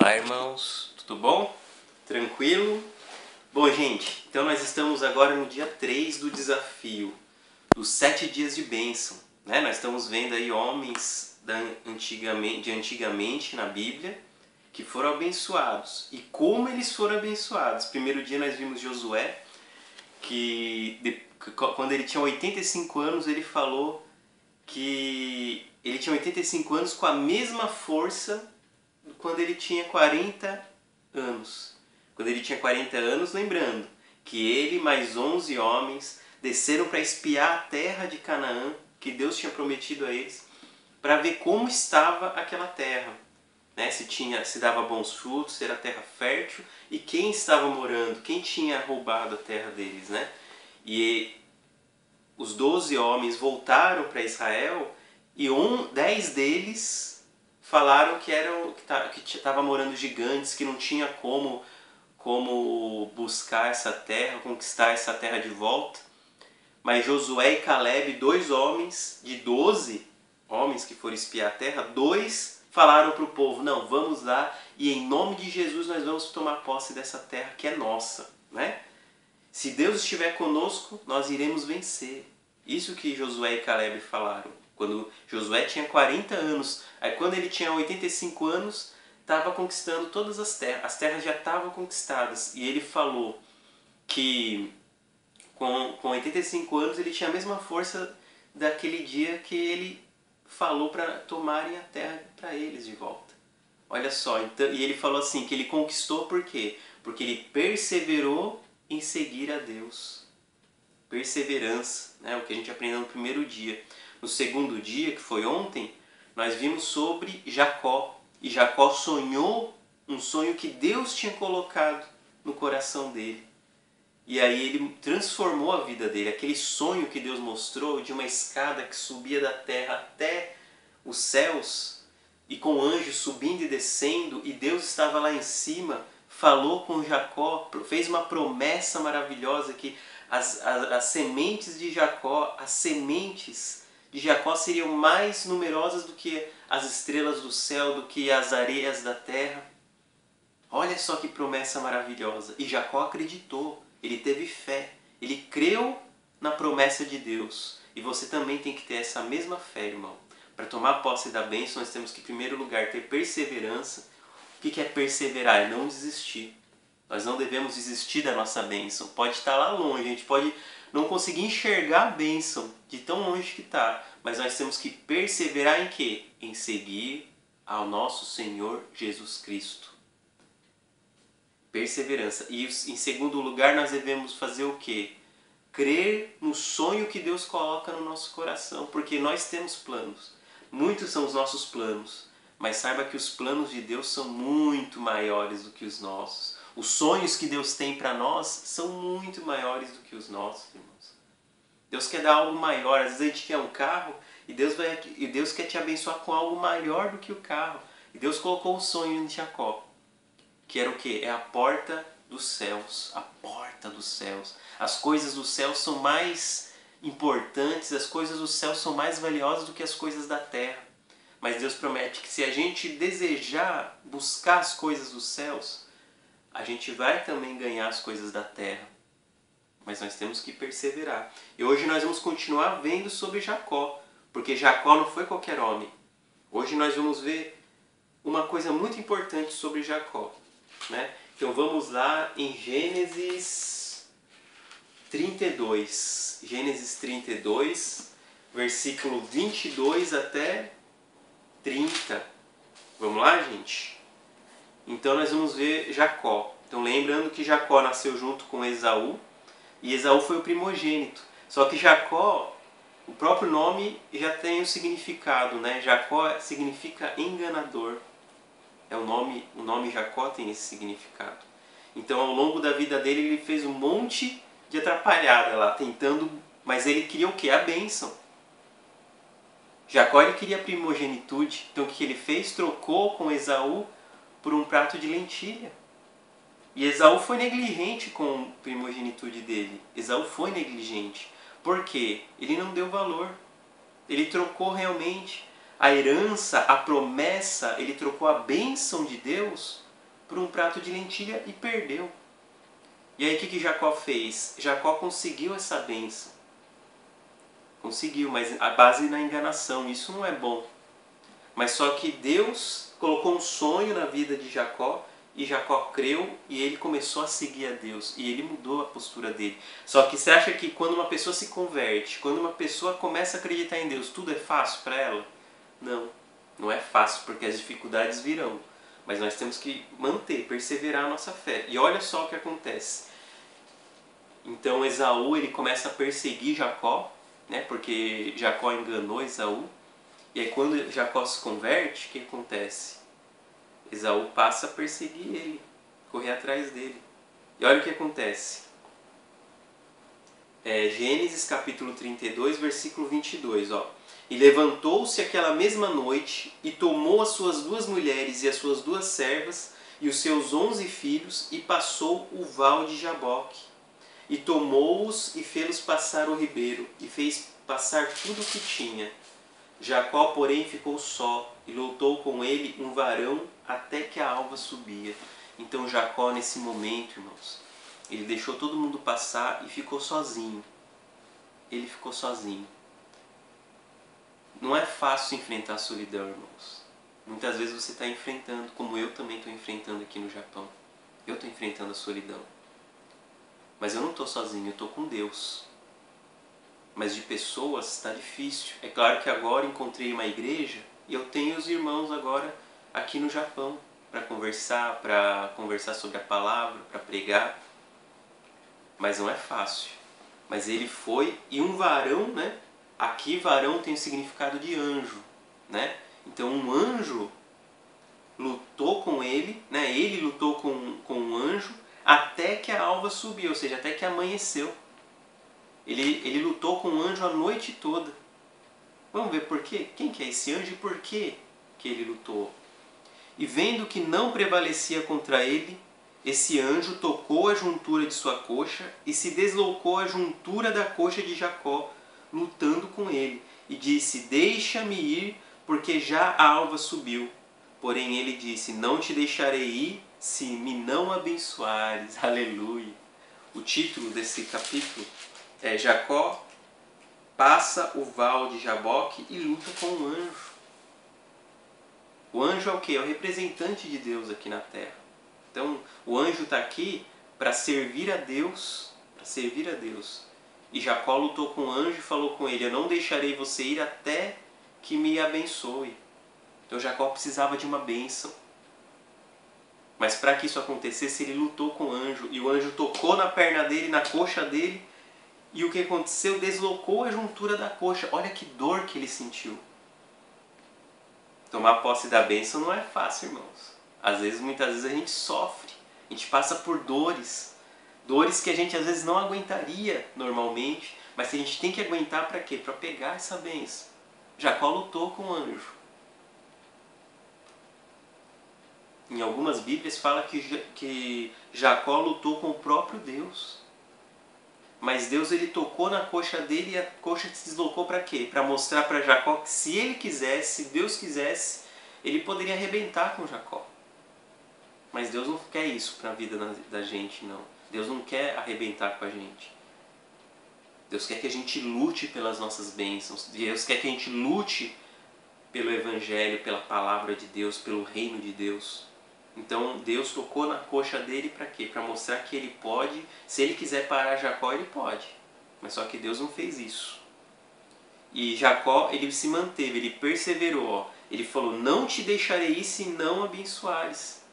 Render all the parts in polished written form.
Olá, irmãos, tudo bom? Tranquilo? Bom, gente, então nós estamos agora no dia 3 do desafio, dos 7 dias de bênção, né? Nós estamos vendo aí homens de antigamente na Bíblia que foram abençoados e como eles foram abençoados. Primeiro dia nós vimos Josué, quando ele tinha 85 anos, ele falou que ele tinha 85 anos com a mesma força quando ele tinha 40 anos. Quando ele tinha 40 anos, lembrando que ele mais 11 homens desceram para espiar a terra de Canaã que Deus tinha prometido a eles, para ver como estava aquela terra, né? Se dava bons frutos, se era terra fértil e quem estava morando, quem tinha roubado a terra deles, né? E os 12 homens voltaram para Israel e 10 deles falaram que estava morando gigantes, que não tinha como buscar essa terra, conquistar essa terra de volta. Mas Josué e Caleb, 2 homens de 12 homens que foram espiar a terra, 2 falaram para o povo: não, vamos lá e em nome de Jesus nós vamos tomar posse dessa terra que é nossa, né? Se Deus estiver conosco, nós iremos vencer. Isso que Josué e Caleb falaram. Quando Josué tinha 40 anos, aí quando ele tinha 85 anos, estava conquistando todas as terras já estavam conquistadas. E ele falou que com 85 anos ele tinha a mesma força daquele dia que ele falou para tomarem a terra para eles de volta. Olha só, então, e ele falou assim, que ele conquistou por quê? Porque ele perseverou em seguir a Deus. Perseverança, né? O que a gente aprendeu no primeiro dia. No segundo dia, que foi ontem, nós vimos sobre Jacó. E Jacó sonhou um sonho que Deus tinha colocado no coração dele. E aí ele transformou a vida dele. Aquele sonho que Deus mostrou de uma escada que subia da terra até os céus, e com anjos subindo e descendo, e Deus estava lá em cima, falou com Jacó, fez uma promessa maravilhosa que as sementes de Jacó, seriam mais numerosas do que as estrelas do céu, do que as areias da terra. Olha só que promessa maravilhosa. E Jacó acreditou, ele teve fé, ele creu na promessa de Deus. E você também tem que ter essa mesma fé, irmão. Para tomar posse da bênção, nós temos que, em primeiro lugar, ter perseverança. O que é perseverar? É não desistir. Nós não devemos desistir da nossa bênção. Pode estar lá longe, a gente pode não conseguir enxergar a bênção de tão longe que está. Mas nós temos que perseverar em quê? Em seguir ao nosso Senhor Jesus Cristo. Perseverança. E em segundo lugar, nós devemos fazer o quê? Crer no sonho que Deus coloca no nosso coração. Porque nós temos planos. Muitos são os nossos planos. Mas saiba que os planos de Deus são muito maiores do que os nossos. Os sonhos que Deus tem para nós são muito maiores do que os nossos, irmãos. Deus quer dar algo maior. Às vezes a gente quer um carro e Deus quer te abençoar com algo maior do que o carro. E Deus colocou um sonho em Jacó, que era o quê? É a porta dos céus. A porta dos céus. As coisas do céu são mais importantes, as coisas do céu são mais valiosas do que as coisas da terra. Mas Deus promete que se a gente desejar buscar as coisas dos céus, a gente vai também ganhar as coisas da terra. Mas nós temos que perseverar. E hoje nós vamos continuar vendo sobre Jacó, porque Jacó não foi qualquer homem. Hoje nós vamos ver uma coisa muito importante sobre Jacó, né? Então vamos lá em Gênesis 32. Gênesis 32, versículo 22 até 30. Vamos lá, gente? Então nós vamos ver Jacó. Então lembrando que Jacó nasceu junto com Esaú, e Esaú foi o primogênito. Só que Jacó, o próprio nome já tem o significado, né? Jacó significa enganador. O nome Jacó tem esse significado. Então ao longo da vida dele ele fez um monte de atrapalhada lá, mas ele queria o quê? A bênção. Jacó ele queria a primogenitude, então o que ele fez? Trocou com Esaú por um prato de lentilha. E Esaú foi negligente com a primogenitude dele. Esaú foi negligente. Por quê? Ele não deu valor. Ele trocou realmente a herança, a promessa, ele trocou a bênção de Deus por um prato de lentilha e perdeu. E aí o que Jacó fez? Jacó conseguiu essa bênção. Conseguiu, mas a base na enganação, isso não é bom. Mas só que Deus colocou um sonho na vida de Jacó e Jacó creu e ele começou a seguir a Deus e ele mudou a postura dele. Só que você acha que quando uma pessoa se converte, quando uma pessoa começa a acreditar em Deus, tudo é fácil para ela? Não, não é fácil porque as dificuldades virão. Mas nós temos que manter, perseverar a nossa fé. E olha só o que acontece. Então Esaú ele começa a perseguir Jacó, né, porque Jacó enganou Esaú. E aí quando Jacó se converte, o que acontece? Esaú passa a perseguir ele, correr atrás dele. E olha o que acontece. Gênesis capítulo 32, versículo 22. Ó. E levantou-se aquela mesma noite e tomou as suas 2 mulheres e as suas 2 servas e os seus 11 filhos e passou o val de Jaboque. E tomou-os e fê-los passar o ribeiro e fez passar tudo o que tinha. Jacó, porém, ficou só e lutou com ele um varão até que a alva subia. Então Jacó, nesse momento, irmãos, ele deixou todo mundo passar e ficou sozinho. Ele ficou sozinho. Não é fácil enfrentar a solidão, irmãos. Muitas vezes você está enfrentando, como eu também estou enfrentando aqui no Japão. Eu estou enfrentando a solidão. Mas eu não estou sozinho, eu estou com Deus. Mas de pessoas está difícil. É claro que agora encontrei uma igreja e eu tenho os irmãos agora aqui no Japão para conversar sobre a palavra, para pregar. Mas não é fácil. Mas ele foi, e um varão, né? Aqui varão tem o significado de anjo, né? Então um anjo lutou com ele, né? Ele lutou com um anjo até que a alva subiu, ou seja, até que amanheceu. Ele lutou com o anjo a noite toda. Vamos ver por quê? Quem que é esse anjo e por que ele lutou? E vendo que não prevalecia contra ele, esse anjo tocou a juntura de sua coxa e se deslocou a juntura da coxa de Jacó, lutando com ele. E disse, deixa-me ir, porque já a alva subiu. Porém ele disse, não te deixarei ir, se me não abençoares. Aleluia. O título desse capítulo é Jacó passa o val de Jaboque e luta com o anjo. O anjo é o quê? É o representante de Deus aqui na terra. Então, o anjo está aqui para servir a Deus, E Jacó lutou com o anjo e falou com ele, eu não deixarei você ir até que me abençoe. Então Jacó precisava de uma bênção. Mas para que isso acontecesse, ele lutou com o anjo. E o anjo tocou na perna dele, na coxa dele. E o que aconteceu? Deslocou a juntura da coxa. Olha que dor que ele sentiu. Tomar posse da bênção não é fácil, irmãos. Muitas vezes a gente sofre. A gente passa por dores. Dores que a gente às vezes não aguentaria normalmente. Mas a gente tem que aguentar para quê? Para pegar essa bênção. Jacó lutou com o anjo. Em algumas Bíblias fala que Jacó lutou com o próprio Deus. Mas Deus ele tocou na coxa dele e a coxa se deslocou para quê? Para mostrar para Jacó que se ele quisesse, se Deus quisesse, ele poderia arrebentar com Jacó. Mas Deus não quer isso para a vida da gente, não. Deus não quer arrebentar com a gente. Deus quer que a gente lute pelas nossas bênçãos. Deus quer que a gente lute pelo Evangelho, pela palavra de Deus, pelo reino de Deus. Então Deus tocou na coxa dele para quê? Para mostrar que ele pode, se ele quiser parar Jacó, ele pode. Mas só que Deus não fez isso. E Jacó, ele se manteve, ele perseverou. Ó. Ele falou, não te deixarei ir se não abençoares.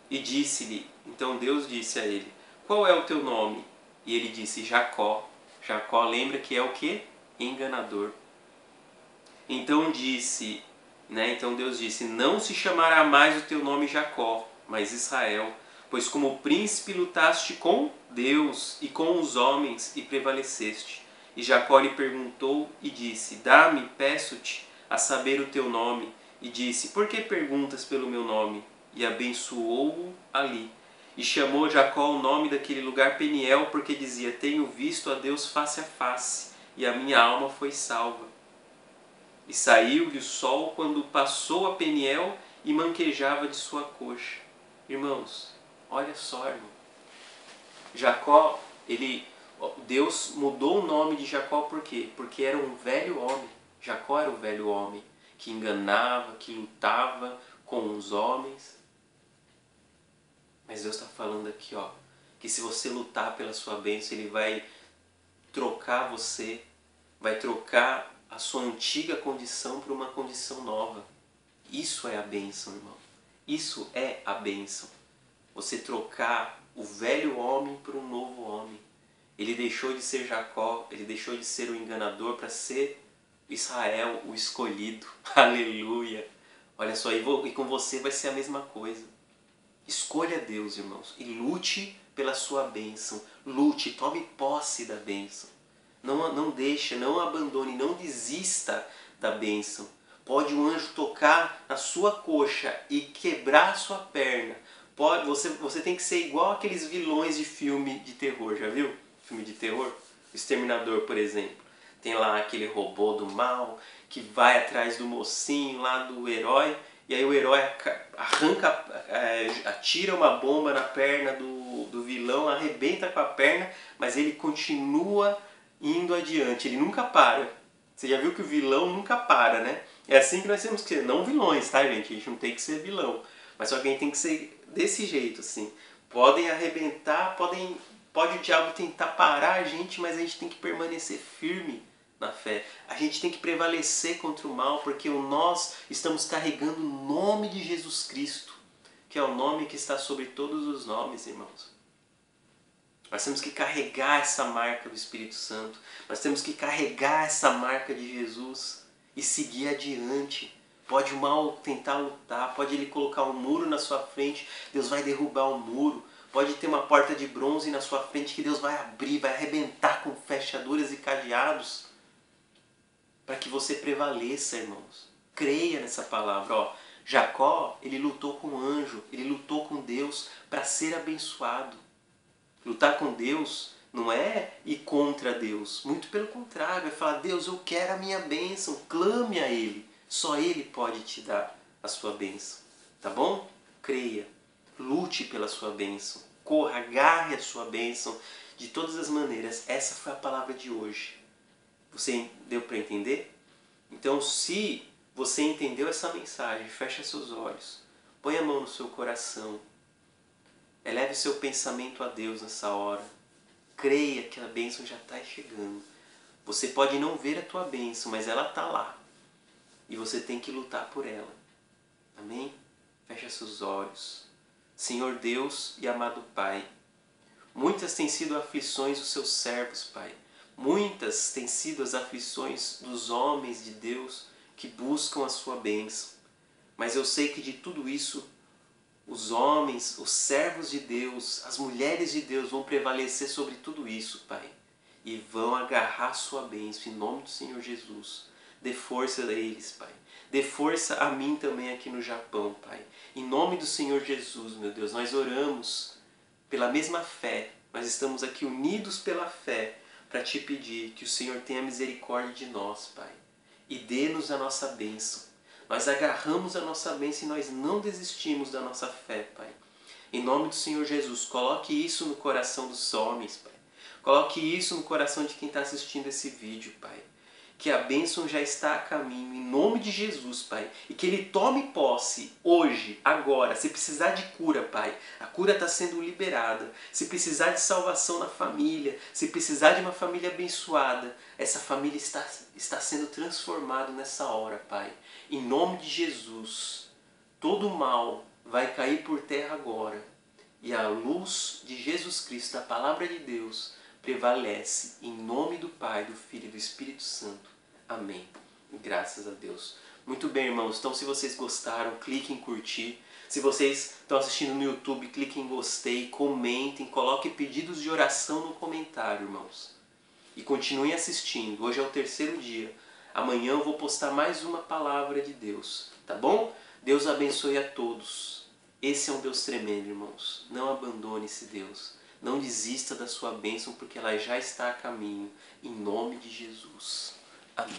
E disse-lhe, então Deus disse a ele, qual é o teu nome? E ele disse, Jacó. Jacó lembra que é o quê? Enganador. Então Deus disse, não se chamará mais o teu nome Jacó, mas Israel, pois como príncipe lutaste com Deus e com os homens e prevaleceste. E Jacó lhe perguntou e disse, dá-me, peço-te, a saber o teu nome. E disse, por que perguntas pelo meu nome? E abençoou-o ali. E chamou Jacó o nome daquele lugar Peniel, porque dizia, tenho visto a Deus face a face, e a minha alma foi salva. E saiu-lhe o sol quando passou a Peniel e manquejava de sua coxa. Irmãos, olha só, irmão. Jacó, Deus mudou o nome de Jacó por quê? Porque era um velho homem. Jacó era o velho homem que enganava, que lutava com os homens. Mas Deus está falando aqui, ó, que se você lutar pela sua bênção, Ele vai trocar você, vai trocar a sua antiga condição por uma condição nova. Isso é a bênção, irmão. Isso é a bênção. Você trocar o velho homem por um novo homem. Ele deixou de ser Jacó, ele deixou de ser o enganador para ser Israel, o escolhido. Aleluia! Olha só, e com você vai ser a mesma coisa. Escolha Deus, irmãos, e lute pela sua bênção. Lute, tome posse da bênção. Não deixe, não abandone, não desista da bênção. Pode um anjo tocar na sua coxa e quebrar a sua perna. Você tem que ser igual aqueles vilões de filme de terror, já viu? Filme de terror? Exterminador, por exemplo. Tem lá aquele robô do mal que vai atrás do mocinho lá, do herói, e aí o herói atira uma bomba na perna do vilão, arrebenta com a perna, mas ele continua indo adiante, ele nunca para. Você já viu que o vilão nunca para, né? É assim que nós temos que ser, não vilões, tá, gente? A gente não tem que ser vilão, mas só que a gente tem que ser desse jeito, assim. Podem arrebentar, pode o diabo tentar parar a gente, mas a gente tem que permanecer firme na fé. A gente tem que prevalecer contra o mal, porque nós estamos carregando o nome de Jesus Cristo, que é o nome que está sobre todos os nomes, irmãos. Nós temos que carregar essa marca do Espírito Santo. Nós temos que carregar essa marca de Jesus e seguir adiante. Pode o mal tentar lutar, pode ele colocar um muro na sua frente, Deus vai derrubar o muro. Pode ter uma porta de bronze na sua frente que Deus vai abrir, vai arrebentar com fechaduras e cadeados para que você prevaleça, irmãos. Creia nessa palavra. Ó, Jacó, ele lutou com o anjo, ele lutou com Deus para ser abençoado. Lutar com Deus não é ir contra Deus. Muito pelo contrário, é falar, Deus, eu quero a minha bênção. Clame a Ele. Só Ele pode te dar a sua bênção. Tá bom? Creia. Lute pela sua bênção. Corra, agarre a sua bênção. De todas as maneiras, essa foi a palavra de hoje. Você deu para entender? Então, se você entendeu essa mensagem, feche seus olhos. Põe a mão no seu coração. Eleve seu pensamento a Deus nessa hora. Creia que a bênção já está chegando. Você pode não ver a tua bênção, mas ela está lá. E você tem que lutar por ela. Amém? Feche seus olhos. Senhor Deus e amado Pai, muitas têm sido aflições dos seus servos, Pai. Muitas têm sido as aflições dos homens de Deus que buscam a sua bênção. Mas eu sei que de tudo isso os homens, os servos de Deus, as mulheres de Deus vão prevalecer sobre tudo isso, Pai. E vão agarrar sua bênção em nome do Senhor Jesus. Dê força a eles, Pai. Dê força a mim também aqui no Japão, Pai. Em nome do Senhor Jesus, meu Deus, nós oramos pela mesma fé. Nós estamos aqui unidos pela fé para te pedir que o Senhor tenha misericórdia de nós, Pai. E dê-nos a nossa bênção. Nós agarramos a nossa bênção e nós não desistimos da nossa fé, Pai. Em nome do Senhor Jesus, coloque isso no coração dos homens, Pai. Coloque isso no coração de quem está assistindo esse vídeo, Pai. Que a bênção já está a caminho, em nome de Jesus, Pai. E que Ele tome posse hoje, agora. Se precisar de cura, Pai, a cura está sendo liberada. Se precisar de salvação na família, se precisar de uma família abençoada, essa família está sendo transformada nessa hora, Pai. Em nome de Jesus, todo mal vai cair por terra agora. E a luz de Jesus Cristo, da Palavra de Deus, prevalece em nome do Pai, do Filho e do Espírito Santo. Amém. Graças a Deus. Muito bem, irmãos. Então, se vocês gostaram, cliquem em curtir. Se vocês estão assistindo no YouTube, cliquem em gostei, comentem, coloquem pedidos de oração no comentário, irmãos. E continuem assistindo. Hoje é o 3º dia. Amanhã eu vou postar mais uma palavra de Deus. Tá bom? Deus abençoe a todos. Esse é um Deus tremendo, irmãos. Não abandone esse Deus. Não desista da sua bênção, porque ela já está a caminho. Em nome de Jesus. Amém.